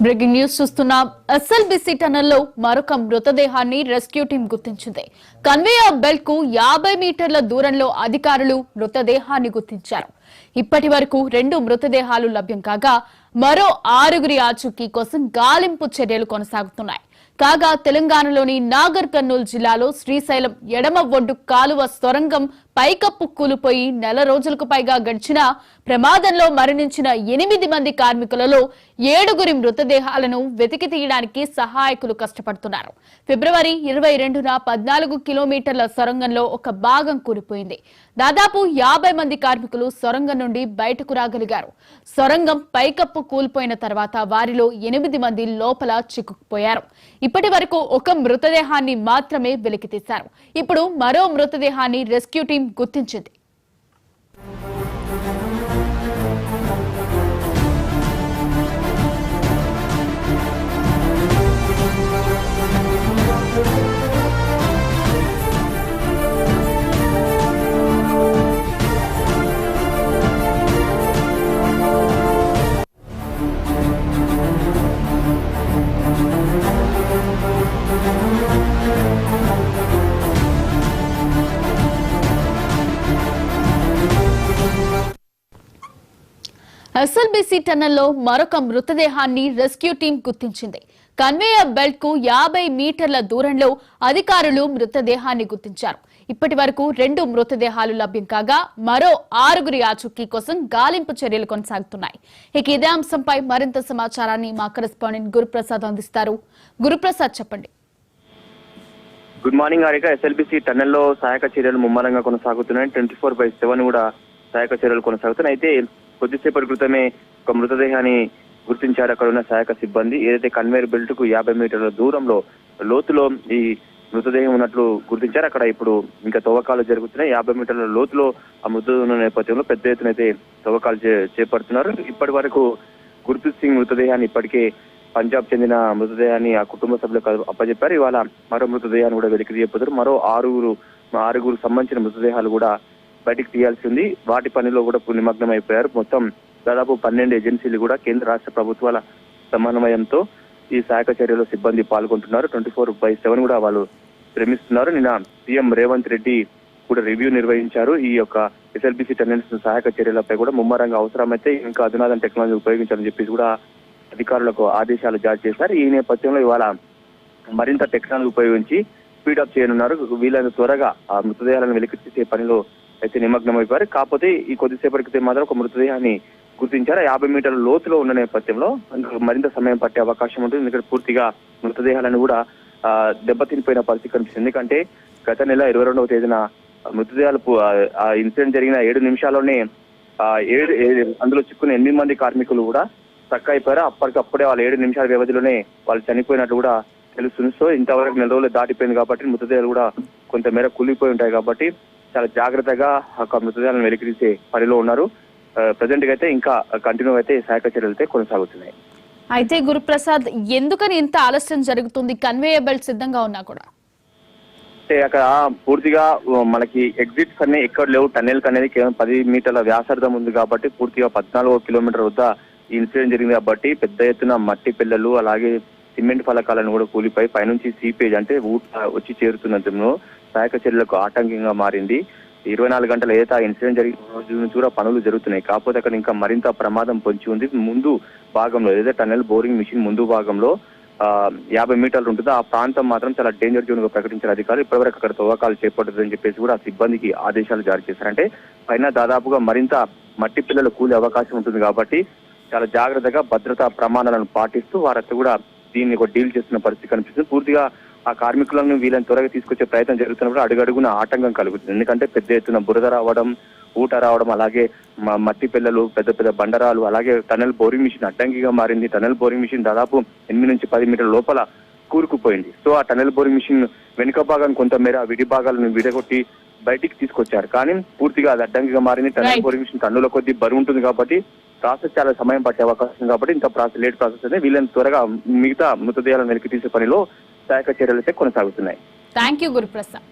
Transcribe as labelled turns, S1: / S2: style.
S1: Breaking news చూస్తున్నాం. SLBC టనల్లో మరొక మృతదేహాన్ని రెస్క్యూ టీం గుర్తించింది. కన్వేయర్ బెల్ట్ కు 50 మీటర్ల దూరంలో అధికారులు మృతదేహాన్ని గుర్తించారు. ఇప్పటి వరకు 2 మృతదేహాలు లభ్యం కాగా మరో 6గురి ఆచూకీ కోసం గాలింపు చర్యలు కొనసాగుతున్నాయి. కాగా తెలంగాణలోని నాగర్ కర్నూలు జిల్లాలో శ్రీశైలం ఎడమ ఒడ్డు కాలువ సొరంగం పైకప్పు కూలిపోయి నెల రోజులకు పైగా గడిచిన ప్రమాదంలో మరణించిన 8 మంది కార్మికులలో 7గురి మృతదేహాలను వెతికి తీయడానికి సహాయకులు కష్టపడుతున్నారు. ఫిబ్రవరి 22న 14 కిలోమీటర్ల సొరంగంలో ఒక భాగం కూలిపోయింది. దాదాపు 50 మంది కార్మికులు సొరంగం నుండి బయటకు రాగలిగారు. సొరంగం పైకప్పు కూలిపోయిన తర్వాత వారిలో 8 మంది లోపల చిక్కుకుపోయారు. ఇప్పటి వరకు ఒక మృతదేహాన్ని మాత్రమే వెలికితీశారు. ఇప్పుడు మరో మృతదేహాన్ని రెస్క్యూ టీం గుర్తించింది. ఎస్ఎల్బిసి టన్నల్లో మరొక మృతదేహాన్ని రెస్క్యూ టీం గుర్తించింది. కన్వేయర్ బెల్ట్ కు 50 మీటర్ల దూరంలో అధికారులు మృతదేహాన్ని గుర్తించారు. ఇప్పటి వరకు 2 మృతదేహాలు లభ్యం కాగా మరో 6గురి ఆచూకీ కోసం గాలింపు చర్యలు కొనసాగుతున్నాయి. ఇక ఇదే అంశంపై మరింత సమాచారాన్ని మా కరెస్పాండెంట్ గురుప్రసాద్ అందిస్తారు. గురుప్రసాద్, చెప్పండి.
S2: Good morning Harika. ఎస్ఎల్బిసి టన్నెల్లో సహాయక చర్యలు ముమ్మరంగా కొనసాగుతున్నాయి. 24/7 కూడా సహాయక చర్యలు కొనసాగుతున్నాయి. అయితే కొద్దిసేపటి క్రితమే ఒక మృతదేహాన్ని గుర్తించారు అక్కడ ఉన్న సహాయక సిబ్బంది. ఏదైతే కన్వేయర్ బెల్ట్ కు 50 మీటర్ల దూరంలో లోతులో ఈ మృతదేహం ఉన్నట్లు గుర్తించారు. అక్కడ ఇప్పుడు ఇంకా తవ్వకాలు జరుగుతున్నాయి. 50 మీటర్ల లోతులో ఆ మృతదేహం నేపథ్యంలో పెద్ద ఎత్తున అయితే తవ్వకాలు చేపడుతున్నారు. ఇప్పటి వరకు గుర్ప్రీత్ సింగ్ మృతదేహాన్ని ఇప్పటికే పంజాబ్ చెందిన మృతదేహాన్ని ఆ కుటుంబ సభ్యులకు అప్పచెప్పారు. ఇవాళ మరో మృతదేహాన్ని కూడా వెలికి తీయపోతారు. మరో 6గురు సంబంధించిన మృతదేహాలు కూడా బయటికి తీయాల్సి ఉంది. వాటి పనిలో కూడా నిమగ్నం అయిపోయారు. మొత్తం దాదాపు 12 ఏజెన్సీలు కూడా కేంద్ర రాష్ట్ర ప్రభుత్వాల సమన్వయంతో ఈ సహాయక చర్యలో సిబ్బంది పాల్గొంటున్నారు. 24/7 కూడా వాళ్ళు శ్రమిస్తున్నారు. నిన్న సీఎం రేవంత్ రెడ్డి కూడా రివ్యూ నిర్వహించారు. ఈ యొక్క ఎస్ఎల్బిసి టన్నెల్స్ సహాయక చర్యలపై కూడా ముమ్మరంగా అవసరమైతే ఇంకా అధునాతన టెక్నాలజీ ఉపయోగించాలని చెప్పేసి కూడా అధికారులకు ఆదేశాలు జారీ చేశారు. ఈ నేపథ్యంలో ఇవాళ మరింత టెక్నాలజీ ఉపయోగించి స్పీడప్ చేయనున్నారు. వీళ్ళని త్వరగా ఆ మృతదేహాలను వెలికి తీసే పనిలో అయితే నిమగ్నం అయిపోయారు. కాకపోతే ఈ కొద్దిసేపటి క్రితం మాత్రం ఒక మృతదేహాన్ని గుర్తించారు. 50 మీటర్ల లోతులో ఉన్న నేపథ్యంలో మరింత సమయం పట్టే అవకాశం ఉంటుంది. ఎందుకంటే పూర్తిగా మృతదేహాలను కూడా దెబ్బతినిపోయిన పరిస్థితి కనిపిస్తుంది. ఎందుకంటే గత నెల 22వ తేదీన మృతదేహాలు ఆ ఇన్సిడెంట్ జరిగిన 7 నిమిషాల్లోనే అందులో చిక్కున్న 8 మంది కార్మికులు కూడా స్ట్రక్ అయిపోయారు. అప్పటికప్పుడే వాళ్ళు 7 నిమిషాల వ్యవధిలోనే వాళ్ళు చనిపోయినట్టు కూడా తెలుస్తుంది. సో ఇంతవరకు నెల రోజులు దాటిపోయింది కాబట్టి మృతదేహాలు కూడా కొంతమేర కూలిపోయి ఉంటాయి కాబట్టి చాలా జాగ్రత్తగా ఒక మృతదేహాలను వెలికితీసే పనిలో ఉన్నారు. ప్రజెంట్ గా అయితే ఇంకా కంటిన్యూ అయితే సహాయక చర్యలు అయితే కొనసాగుతున్నాయి.
S1: అయితే గురుప్రసాద్, ఎందుకని ఇంత ఆలస్యం జరుగుతుంది? కన్వేయర్ బెల్ట్ సిద్ధంగా ఉన్నా కూడా
S2: అంటే అక్కడ పూర్తిగా మనకి ఎగ్జిట్స్ అన్ని ఎక్కడ లేవు. టన్నెల్ అనేది కేవలం 10 మీటర్ల వ్యాసార్థం ఉంది కాబట్టి పూర్తిగా 14 కిలోమీటర్ వద్ద ఈ ఇన్సిడెంట్ జరిగింది కాబట్టి పెద్ద ఎత్తున మట్టి పిల్లలు అలాగే సిమెంట్ ఫలకాలను కూడా కూలిపోయి పైనుంచి సీపేజ్ అంటే వచ్చి చేరుతున్నందుకు సహాయక చర్యలకు ఆటంకంగా మారింది. 24 గంటల ఏదైతే ఆ ఇన్సిడెంట్ జరిగిన రోజు నుంచి కూడా పనులు జరుగుతున్నాయి. కాకపోతే అక్కడ ఇంకా మరింత ప్రమాదం పొంచి ఉంది. ముందు భాగంలో ఏదైతే టన్నెల్ బోరింగ్ మిషన్ ముందు భాగంలో 50 మీటర్లు ఉంటుందో ఆ ప్రాంతం మాత్రం చాలా డేంజర్ జోన్ గా ప్రకటించిన అధికారులు ఇప్పటివరకు అక్కడ తవ్వకాలు చేపట్టదని చెప్పేసి కూడా సిబ్బందికి ఆదేశాలు జారీ చేశారంటే పైన దాదాపుగా మరింత మట్టి పిల్లలు కూలే అవకాశం ఉంటుంది కాబట్టి చాలా జాగ్రత్తగా భద్రతా ప్రమాణాలను పాటిస్తూ వారంతా కూడా దీన్ని ఒక డీల్ చేస్తున్న పరిస్థితి కనిపిస్తుంది. పూర్తిగా ఆ కార్మికులను వీళ్ళని త్వరగా తీసుకొచ్చే ప్రయత్నం జరుగుతున్నప్పుడు అడుగడుగున ఆటంకం కలుగుతుంది. ఎందుకంటే పెద్ద ఎత్తున బురద రావడం, ఊట రావడం, అలాగే మట్టి పిల్లలు, పెద్ద పెద్ద బండరాలు, అలాగే టనల్ బోరింగ్ మిషన్ అడ్డంకిగా మారింది. టనల్ బోరింగ్ మిషన్ దాదాపు 8 నుంచి 10 మీటర్ల లోపల కూరుకుపోయింది. సో ఆ టనల్ బోరింగ్ మిషన్ వెనుక భాగాన్ని కొంతమేర విడి భాగాలను విడగొట్టి బయటికి తీసుకొచ్చారు. కానీ పూర్తిగా అది అడ్డంకిగా మారింది. టనల్ బోరింగ్ మిషన్ టన్నుల కొద్ది బరువు ఉంటుంది కాబట్టి ప్రాసెస్ చాలా సమయం పట్టే అవకాశం కాబట్టి ఇంత లేట్ ప్రాసెస్ అయితే వీళ్ళని త్వరగా మిగతా మృతదేహాలను వెలికి తీసే పనిలో సహాయక చర్యలు అయితే కొనసాగుతున్నాయి.
S1: Thank you Guruprasad.